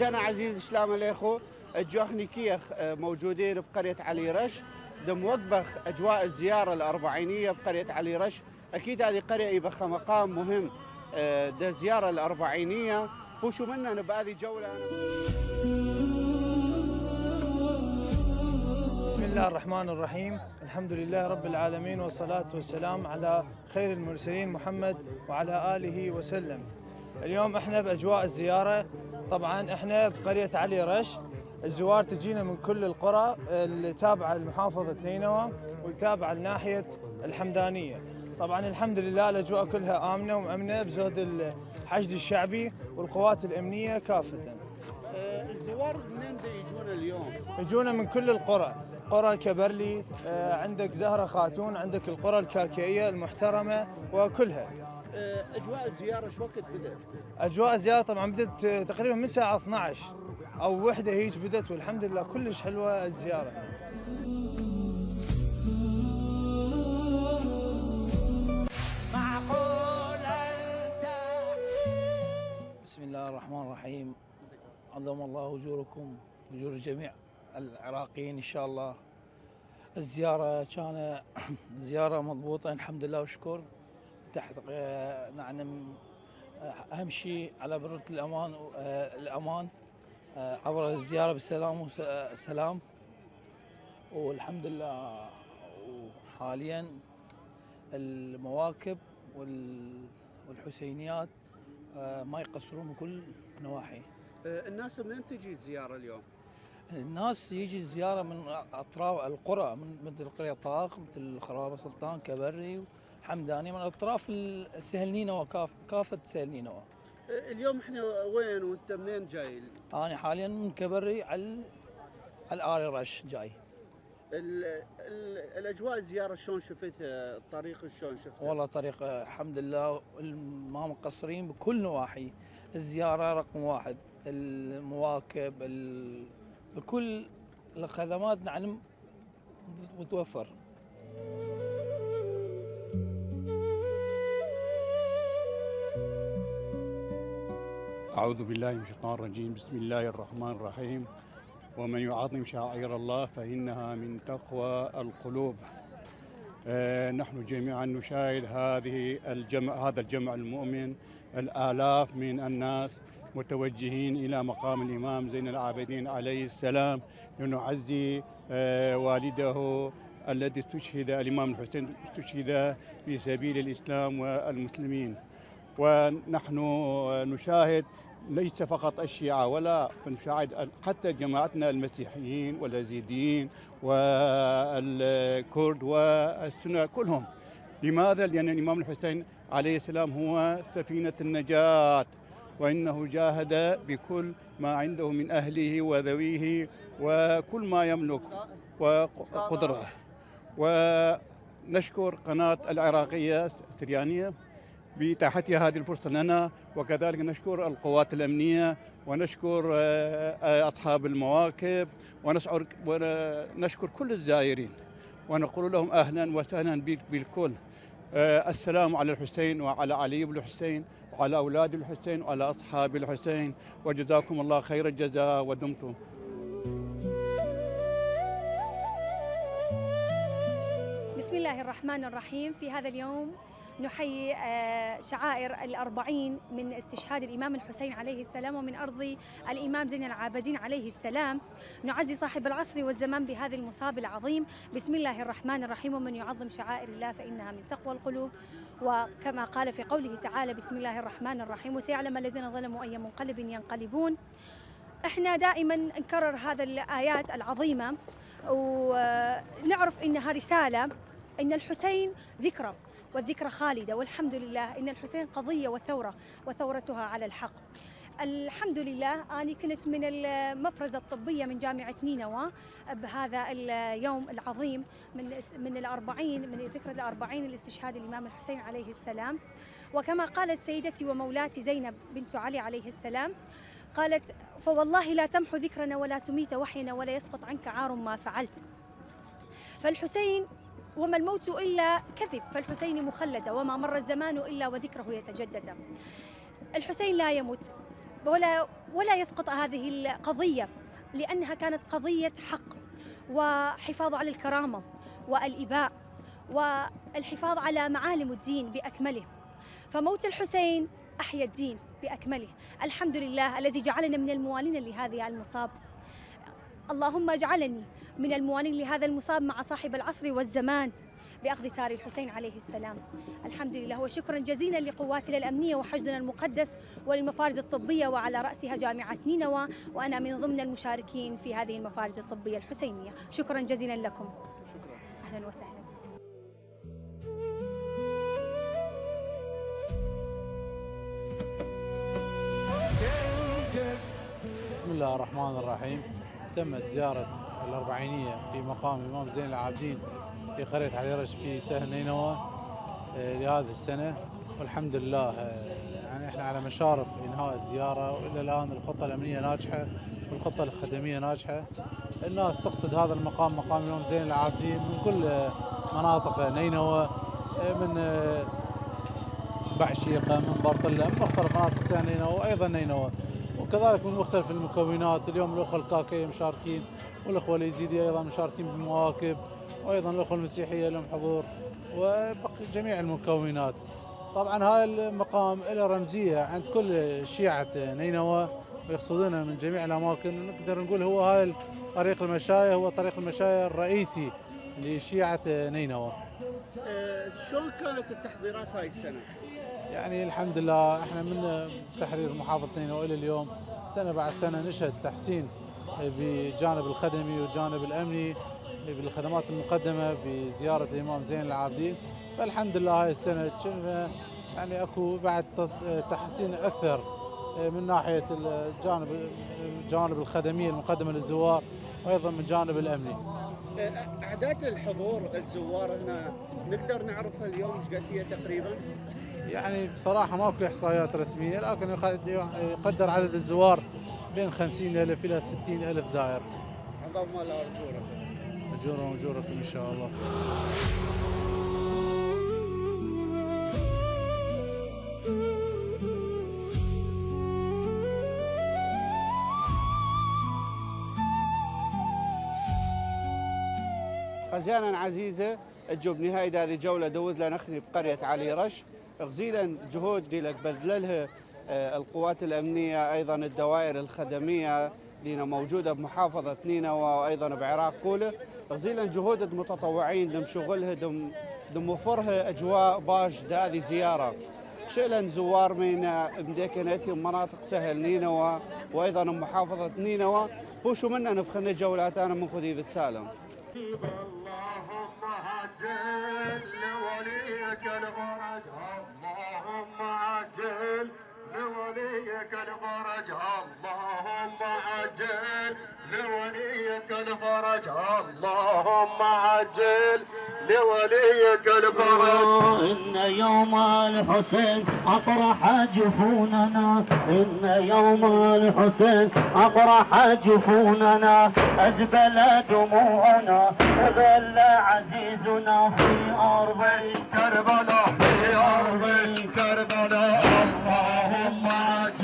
عزيزنا عزيز شلام اليخو الجوخني كيخ موجودين بقرية علي رش دم وقبخ أجواء الزيارة الأربعينية بقرية علي رش. أكيد هذه قرية يبخ مقام مهم ده زيارة الأربعينية بوشو منا بهذه جولة. بسم الله الرحمن الرحيم. الحمد لله رب العالمين والصلاة والسلام على خير المرسلين محمد وعلى آله وسلم. اليوم احنا بأجواء الزيارة. طبعا احنا بقرية علي رش. الزوار تجينا من كل القرى اللي تابعة لمحافظة نينوى والتابعة لناحية الحمدانية. طبعا الحمد لله الأجواء كلها آمنة ومأمنة بزود الحشد الشعبي والقوات الأمنية كافة. الزوار منين يجونا اليوم؟ يجونا من كل القرى، قرى كبرلي، عندك زهرة خاتون، عندك القرى الكاكيئية المحترمة وكلها. أجواء الزيارة شو وقت بدأت؟ أجواء الزيارة طبعا بدأت تقريبا من الساعة 12 أو وحدة هيج بدأت، والحمد لله كلش حلوة الزيارة. بسم الله الرحمن الرحيم. عظم الله أجوركم أجور جميع العراقيين إن شاء الله. الزيارة كان زيارة مضبوطة الحمد لله وشكر، تحت نعلم أهم شيء على برة الأمان عبر الزيارة بالسلام والسلام والحمد لله. وحاليا المواكب والحسينيات ما يقصرون من كل نواحي. الناس منين تجي الزيارة اليوم؟ الناس يجي الزيارة من أطراف القرى، مثل قرية طاق، مثل خرابة سلطان، كبري، حمداني، من أطراف السهل نينوى كافة سهل نينوى. اليوم احنا وين وانت منين جاي؟ أنا حاليا من كبري على آل رش جاي. الأجواء الزيارة شلون شفتها؟ الطريق شلون شفتها؟ والله طريق الحمد لله ما مقصرين بكل نواحي. الزيارة رقم واحد، المواكب، بكل الخدمات نعلم متوفر. أعوذ بالله من الشيطان الرجيم. بسم الله الرحمن الرحيم. ومن يعظم شعائر الله فإنها من تقوى القلوب. نحن جميعا نشاهد هذا الجمع المؤمن، الآلاف من الناس متوجهين إلى مقام الإمام زين العابدين عليه السلام لنعزي والده الذي استشهد، الإمام الحسين استشهد في سبيل الإسلام والمسلمين. ونحن نشاهد ليس فقط الشيعة ولا نشاهد حتى جماعتنا المسيحيين واليزيديين والكرد والسنة كلهم. لماذا؟ لأن الإمام الحسين عليه السلام هو سفينة النجاة، وإنه جاهد بكل ما عنده من أهله وذويه وكل ما يملك وقدرة. ونشكر قناة العراقية السريانية بإتاحتها هذه الفرصة لنا، وكذلك نشكر القوات الأمنية ونشكر أصحاب المواكب ونشكر كل الزائرين ونقول لهم أهلا وسهلا بالكل. السلام على الحسين وعلى علي بن الحسين وعلى أولاد الحسين وعلى أصحاب الحسين، وجزاكم الله خير الجزاء ودمتم. بسم الله الرحمن الرحيم. في هذا اليوم نحيي شعائر الأربعين من استشهاد الإمام الحسين عليه السلام ومن أرض الإمام زين العابدين عليه السلام. نعزي صاحب العصر والزمان بهذا المصاب العظيم. بسم الله الرحمن الرحيم. ومن يعظم شعائر الله فإنها من تقوى القلوب، وكما قال في قوله تعالى بسم الله الرحمن الرحيم وسيعلم الذين ظلموا أي منقلب ينقلبون. احنا دائما نكرر هذا الآيات العظيمة ونعرف إنها رسالة، إن الحسين ذكرى والذكرى خالدة، والحمد لله إن الحسين قضية وثورة وثورتها على الحق. الحمد لله أنا كنت من المفرزة الطبية من جامعة نينوى بهذا اليوم العظيم من الأربعين، من ذكرى الأربعين الاستشهاد الإمام الحسين عليه السلام. وكما قالت سيدتي ومولاتي زينب بنت علي عليه السلام، قالت فوالله لا تمحو ذكرنا ولا تميت وحينا ولا يسقط عنك عار ما فعلت. فالحسين وما الموت إلا كذب، فالحسين مخلد وما مر الزمان إلا وذكره يتجدد. الحسين لا يموت، ولا يسقط هذه القضية، لأنها كانت قضية حق وحفاظ على الكرامة والإباء والحفاظ على معالم الدين بأكمله. فموت الحسين أحيا الدين بأكمله. الحمد لله الذي جعلنا من الموالين لهذه المصاب. اللهم اجعلني من الموالين لهذا المصاب مع صاحب العصر والزمان بأخذ ثار الحسين عليه السلام. الحمد لله وشكرا جزيلا لقواتنا الأمنية وحشدنا المقدس وللمفارز الطبية وعلى رأسها جامعة نينوى، وأنا من ضمن المشاركين في هذه المفارز الطبية الحسينية. شكرا جزيلا لكم. شكرا. أهلا وسهلا. بسم الله الرحمن الرحيم. تمت زيارة الأربعينية في مقام الإمام زين العابدين في قرية علي رش في سهل نينوى لهذه السنة، والحمد لله يعني احنا على مشارف إنهاء الزيارة، وإلى الآن الخطة الأمنية ناجحة والخطة الخدمية ناجحة. الناس تقصد هذا المقام، مقام الإمام زين العابدين، من كل مناطق نينوى، من بعشيقة، من برطلة، من مختلف مناطق سهل نينوى وأيضا نينوى، وكذلك من مختلف المكونات. اليوم الأخوة الكاكية مشاركين، والأخوة اليزيدية أيضا مشاركين بالمواكب، وأيضا الأخوة المسيحية لهم حضور، وبقي جميع المكونات. طبعا هاي المقام له رمزية عند كل شيعة نينوى ويقصدونها من جميع الأماكن. نقدر نقول هو هاي طريق المشاية، هو طريق المشاية الرئيسي لشيعة نينوى. شلون كانت التحضيرات هاي السنة؟ يعني الحمد لله احنا من تحرير محافظة نينوى إلى اليوم سنة بعد سنة نشهد تحسين بجانب الخدمي والجانب الأمني بالخدمات المقدمة بزيارة الإمام زين العابدين. فالحمد لله هاي السنة يعني اكو بعد تحسين أكثر من ناحية الجانب الخدمي المقدمة للزوار، وأيضا من جانب الأمني. أعداد الحضور الزوار هنا نقدر نعرفها اليوم ايش قد هي تقريبا؟ يعني بصراحة ماكو إحصائيات رسمية، لكن يقدر عدد الزوار بين 50,000 إلى 60,000 زائر. عظم الله أجورك. أجوركم إن شاء الله. خزيانا عزيزة تجو بنهاية هذه الجولة دوز لنا نخني بقرية علي رش. غزيلا جهود ديلك بذلها القوات الأمنية، أيضا الدوائر الخدمية لنا موجودة بمحافظة نينوى وأيضا بعراق كله. غزيلا جهود المتطوعين دم شغلها دم وفرها أجواء باش هذه زيارة. شئلا زوار من مديكنة مناطق سهل نينوى وأيضا محافظة نينوى بوشو منا نبخنا جولات أنا من خديبة سالم. اللهم عجل لوليك الفرج، اللهم عجل لوليك الفرج، اللهم عجل لوليك الفرج، اللهم عجل لوليك الفرج. إن يوم الحسين أطرح جفوننا، إن يوم الحسين أطرح جفوننا، أزبل دموعنا وذل عزيزنا في أرض كربلاء، في أرض كربلاء. اللهم عجل